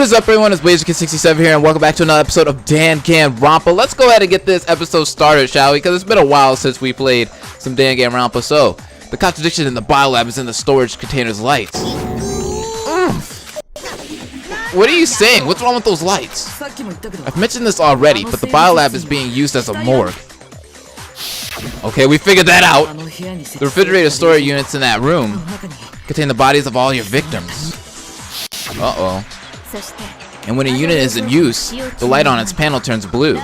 What is up, everyone? It's Blazer67 here, and welcome back to another episode of Danganronpa. Let's go ahead and get this episode started, shall we? Because it's been a while since we played some Danganronpa. So, the contradiction in the biolab is in the storage container's lights. What are you saying? What's wrong with those lights? I've mentioned this already, but the biolab is being used as a morgue. Okay, we figured that out. The refrigerator storage units in that room contain the bodies of all your victims. Uh-oh. And when a unit is in use, the light on its panel turns blue.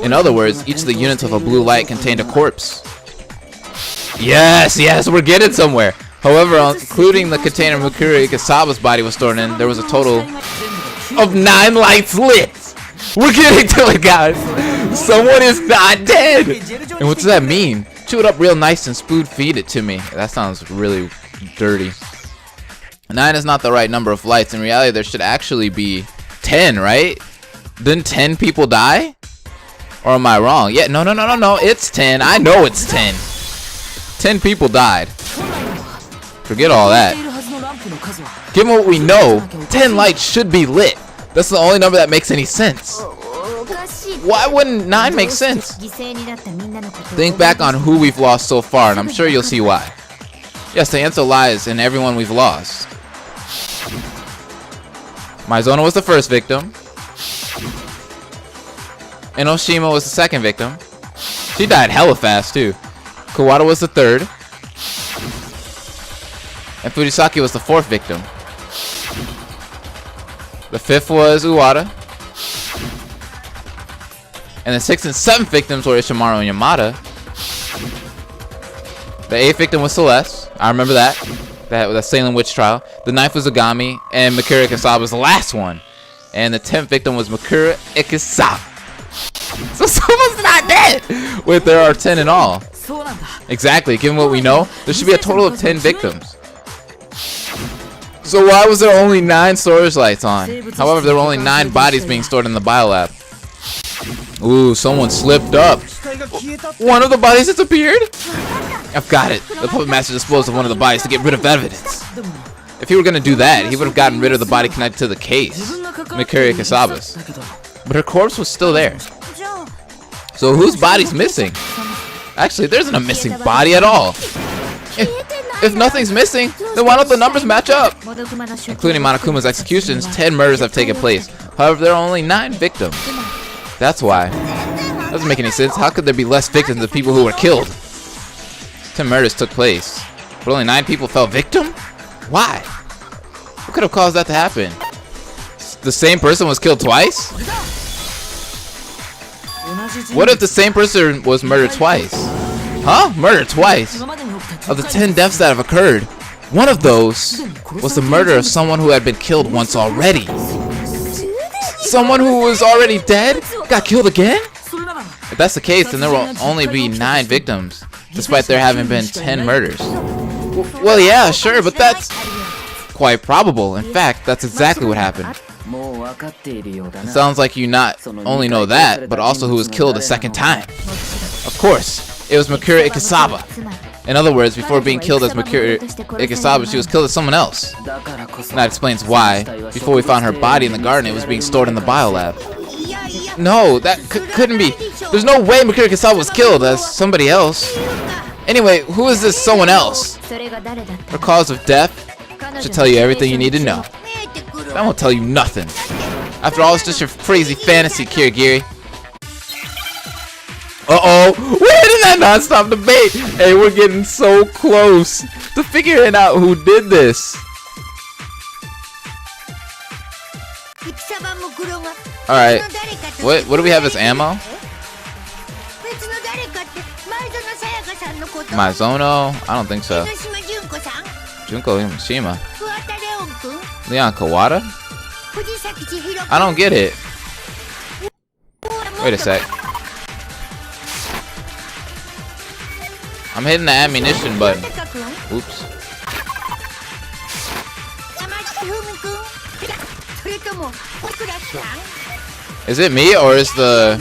In other words, each of the units with a blue light contained a corpse. Yes, we're getting somewhere. However, including the container Mikuru Ikasaba's body was stored in, there was a total of 9 lights lit. We're getting to it, guys. Someone is not dead. And what does that mean? Chew it up real nice and spoon feed it to me. That sounds really dirty. 9 is not the right number of lights. In reality, there should actually be 10, right? Didn't 10 people die? Or am I wrong? Yeah, no. It's 10. I know it's 10. 10 people died. Forget all that. Given what we know, 10 lights should be lit. That's the only number that makes any sense. Why wouldn't 9 make sense? Think back on who we've lost so far, and I'm sure you'll see why. Yes, the answer lies in everyone we've lost. Mizono was the first victim. Enoshima was the second victim. She died hella fast, too. Kawada was the third. And Fujisaki was the fourth victim. The fifth was Uwada. And the sixth and seventh victims were Ishimaru and Yamada. The eighth victim was Celeste. I remember that. That was a Salem witch trial. The ninth was Agami. And Mikuru Ikasaba was the last one. And the 10th victim was Mikuru Ikasaba. So someone's not dead! Wait, there are 10 in all. Exactly, given what we know, there should be a total of 10 victims. So why was there only 9 storage lights on? However, there were only 9 bodies being stored in the biolab. Ooh, someone slipped up. One of the bodies disappeared? I've got it. The puppet master disposed of one of the bodies to get rid of evidence. If he were going to do that, he would have gotten rid of the body connected to the case, Mikuru Ikasaba's. But her corpse was still there. So whose body's missing? Actually, there isn't a missing body at all. If nothing's missing, then why don't the numbers match up? Including Monokuma's executions, 10 murders have taken place. However, there are only 9 victims. That's why. Doesn't make any sense. How could there be less victims than people who were killed? 10 murders took place, but only 9 people fell victim? Why? What could have caused that to happen? The same person was killed twice? What if the same person was murdered twice? Huh? Murdered twice? Of the 10 deaths that have occurred, one of those was the murder of someone who had been killed once already. Someone who was already dead got killed again? If that's the case, then there will only be 9 victims, despite there having been 10 murders. Well, yeah, sure, but that's quite probable. In fact, that's exactly what happened. It sounds like you not only know that, but also who was killed a second time. Of course, it was Mikuru Ikasaba. In other words, before being killed as Mikuru Ikasaba, she was killed as someone else. And that explains why, before we found her body in the garden, it was being stored in the biolab. No, that couldn't be. There's no way Mikuru Ikasaba was killed as somebody else. Anyway, who is this someone else? Her cause of death should tell you everything you need to know. I won't tell you nothing. After all, it's just your crazy fantasy, Kirigiri. Uh-oh. Where did that not stop debate? Hey, we're getting so close to figuring out who did this. Alright. What do we have as ammo? Mizono? I don't think so. Junko Himashima. Leon Kawada? I don't get it. Wait a sec. I'm hitting the ammunition button. Oops. Is it me or is the...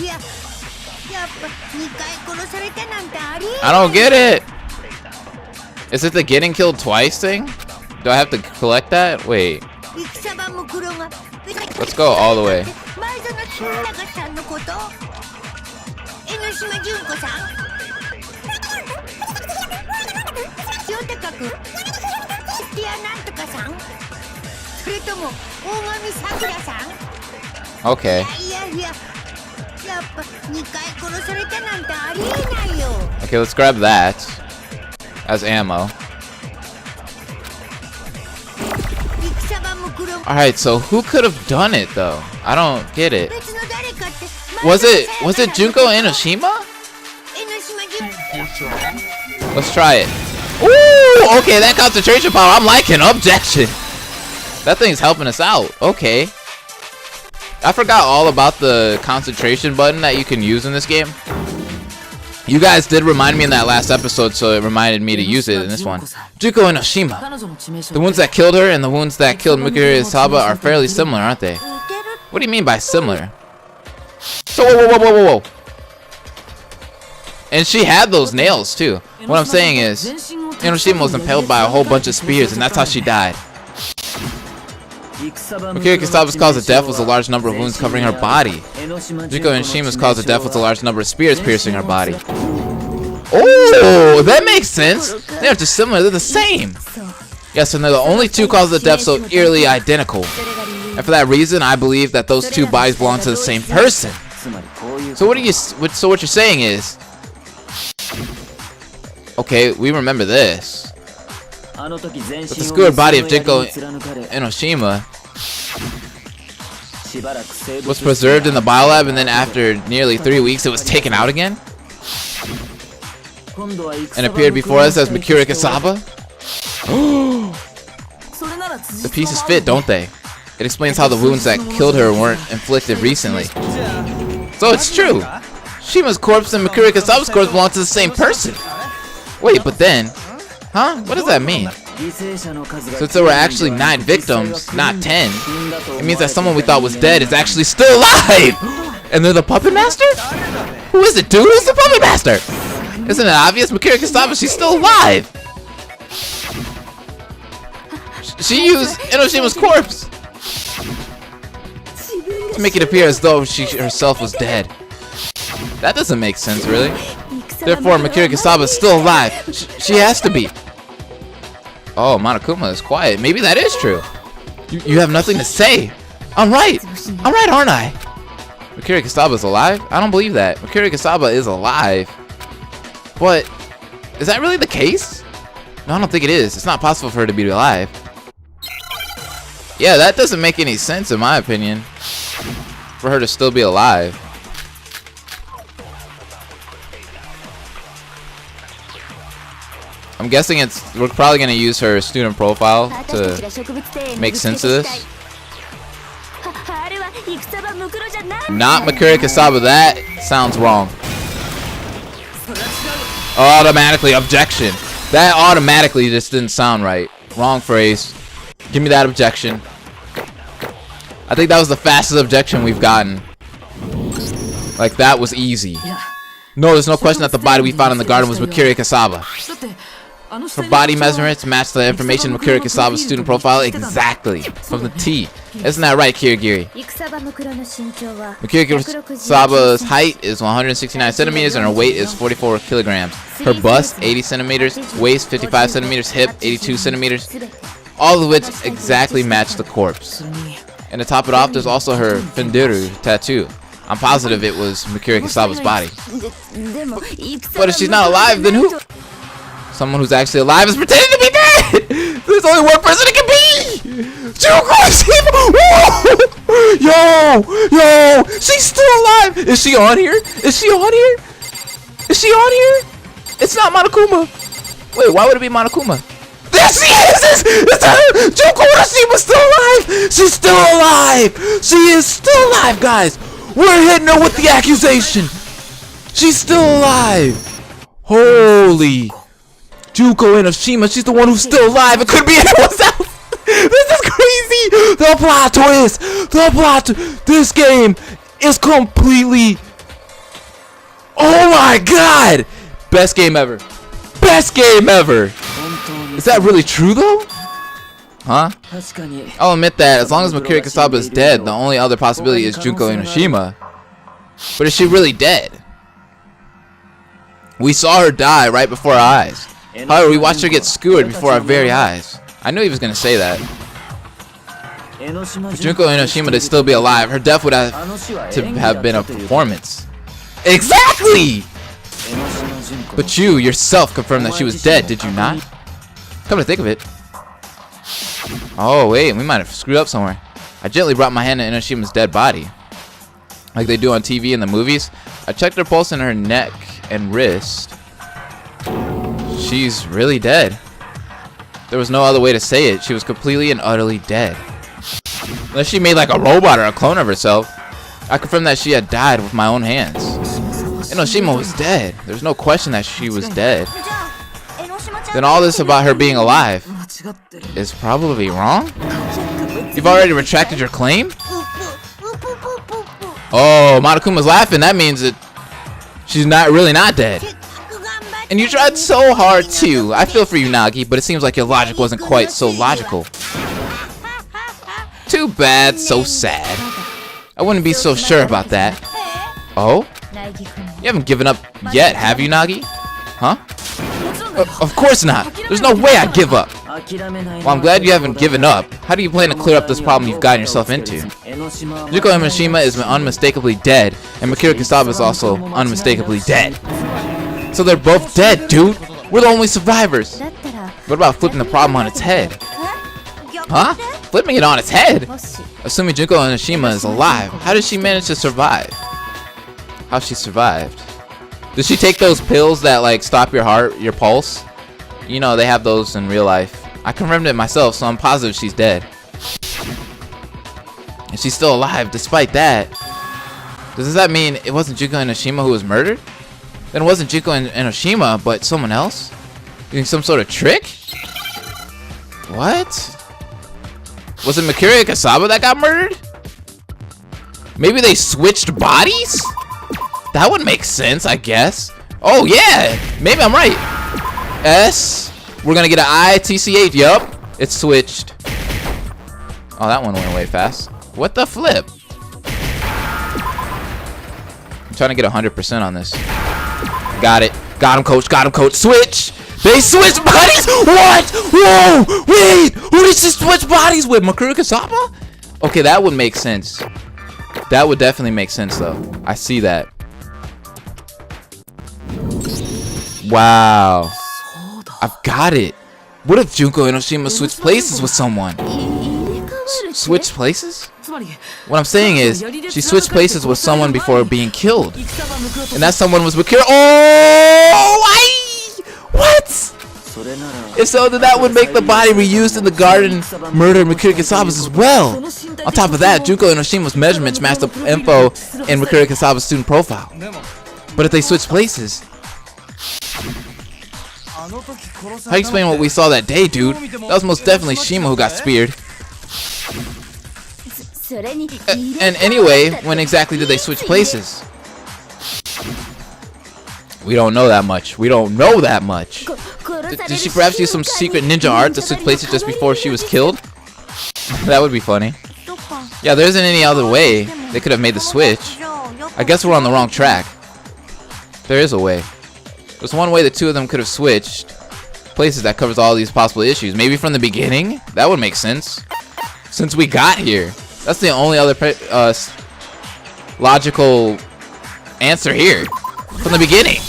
I don't get it. Is it the getting killed twice thing? Do I have to collect that? Wait. Let's go all the way. Okay. Okay, let's grab that as ammo. Alright, so who could have done it though? I don't get it. Was it Junko Enoshima? Let's try it. Ooh, okay, that concentration power, I'm liking. Objection. That thing's helping us out. Okay. I forgot all about the concentration button that you can use in this game. You guys did remind me in that last episode, so it reminded me to use it in this one. Junko Enoshima. The wounds that killed her and the wounds that killed Mikuri Isaba are fairly similar, aren't they? What do you mean by similar? So, whoa. And she had those nails, too. What I'm saying is, Enoshima was impaled by a whole bunch of spears, and that's how she died. Mikuri Isaba's cause of death was a large number of wounds covering her body. Junko Enoshima's cause of death was a large number of spears piercing her body. Oh, that makes sense. They aren't just similar, they're the same. Yes, and they're the only two causes of death so eerily identical. And for that reason, I believe that those two bodies belong to the same person. So what you're saying is, okay, we remember this. But the skewered body of Junko Enoshima was preserved in the biolab, and then after nearly 3 weeks it was taken out again and appeared before us as Mikuri Isaba. The pieces fit, don't they? It explains how the wounds that killed her weren't inflicted recently. So it's true. Shima's corpse and Mikuri Isaba's corpse belong to the same person. Wait, but then, huh? What does that mean? Since there were actually 9 victims, not 10, it means that someone we thought was dead is actually still alive! And they're the Puppet Master? Who is it, dude? Who's the Puppet Master? Isn't it obvious? Mikuri Isaba, she's still alive! She used Enoshima's corpse to make it appear as though she herself was dead. That doesn't make sense, really. Therefore, Mikuri Isaba is still alive. She has to be. Oh, Monokuma is quiet. Maybe that is true. You have nothing to say. I'm right, aren't I? Mikuri Isaba is alive? I don't believe that. Mikuri Isaba is alive. But, is that really the case? No, I don't think it is. It's not possible for her to be alive. Yeah, that doesn't make any sense in my opinion. For her to still be alive. I'm guessing we're probably going to use her student profile to make sense of this. Not Mikuri Isaba, that sounds wrong. Automatically, objection. That automatically just didn't sound right. Wrong phrase. Give me that objection. I think that was the fastest objection we've gotten. Like, that was easy. No, there's no question that the body we found in the garden was Mikuri Isaba. Her body measurements match the information in Mikuri Isaba's student profile exactly. From the T. Isn't that right, Kirigiri? Mikuri Isaba's height is 169 centimeters and her weight is 44 kilograms. Her bust, 80 centimeters. Waist, 55 centimeters. Hip, 82 centimeters. All of which exactly match the corpse. And to top it off, there's also her Fenderu tattoo. I'm positive it was Mikuri Isaba's body. But if she's not alive, then who? Someone who's actually alive is pretending to be dead! There's only one person it can be! Yo! She's still alive! Is she on here? Is she on here? Is she on here? It's not Monokuma. Wait, why would it be Monokuma? There she is! It's her! Junko Urashima's still alive! She's still alive! She is still alive, guys! We're hitting her with the accusation! She's still alive! Holy... Junko Enoshima, she's the one who's still alive. It could be anyone else. This is crazy. The plot twist. This game is completely... Oh my god. Best game ever. Best game ever. Is that really true though? Huh? I'll admit that as long as Mikuri Kasaba is dead, the only other possibility is Junko Enoshima. But is she really dead? We saw her die right before our eyes. However, we watched her get skewered before our very eyes. I knew he was gonna say that. For Junko Enoshima to still be alive, her death would have to have been a performance. Exactly! But you yourself confirmed that she was dead, did you not? Come to think of it. Oh wait, we might have screwed up somewhere. I gently brought my hand to Enoshima's dead body, like they do on TV in the movies. I checked her pulse in her neck and wrist. She's really dead. There was no other way to say it. She was completely and utterly dead. Unless she made like a robot or a clone of herself. I confirmed that she had died with my own hands. Enoshima was dead. There's no question that she was dead. Then all this about her being alive is probably wrong? You've already retracted your claim? Oh, Monokuma's laughing. That means that she's really not dead. And you tried so hard too. I feel for you, Nagi, but it seems like your logic wasn't quite so logical. Too bad, so sad. I wouldn't be so sure about that. Oh? You haven't given up yet, have you, Nagi? Huh? Of course not. There's no way I'd give up. Well, I'm glad you haven't given up. How do you plan to clear up this problem you've gotten yourself into? Junko Enoshima is unmistakably dead, and Mikuri Kasaba is also unmistakably dead. So they're both dead, dude. We're the only survivors. What about flipping the problem on its head? Huh? Flipping it on its head? Assuming Junko Enoshima is alive, how did she manage to survive? How she survived? Did she take those pills that like stop your heart, your pulse? You know, they have those in real life. I confirmed it myself, so I'm positive she's dead. And she's still alive despite that. Does that mean it wasn't Junko Enoshima who was murdered? Then it wasn't Junko Enoshima, but someone else? You think some sort of trick? What? Was it Mikuri Kasaba that got murdered? Maybe they switched bodies? That would make sense, I guess. Oh yeah, maybe I'm right. S. We're gonna get an I, TCH. Yup, it's switched. Oh, that one went away fast. What the flip? I'm trying to get 100% on this. Got it. Got him, coach. Got him, coach. Switch. They switched bodies. What? Whoa! Wait. Who did she switch bodies with? Mikuri Kasaba? Okay, that would make sense. That would definitely make sense, though. I see that. Wow. I've got it. What if Junko Enoshima switched places with someone? Switched places? What I'm saying is, she switched places with someone before being killed. And that someone was Mikuri. Oh! What? If so, then that would make the body reused in the garden murder Mikuri Kasaba's as well. On top of that, Junko Enoshima's measurements matched the info in Mikuri Kasaba's student profile. But if they switched places... How do you explain what we saw that day, dude? That was most definitely Shima who got speared. And anyway, when exactly did they switch places? We don't know that much. We don't know that much. Did she perhaps use some secret ninja art to switch places just before she was killed? That would be funny. Yeah, there isn't any other way they could have made the switch. I guess we're on the wrong track. There is a way. There's one way the two of them could have switched places that covers all these possible issues. Maybe from the beginning? That would make sense. Since we got here. That's the only other logical answer here. From the beginning.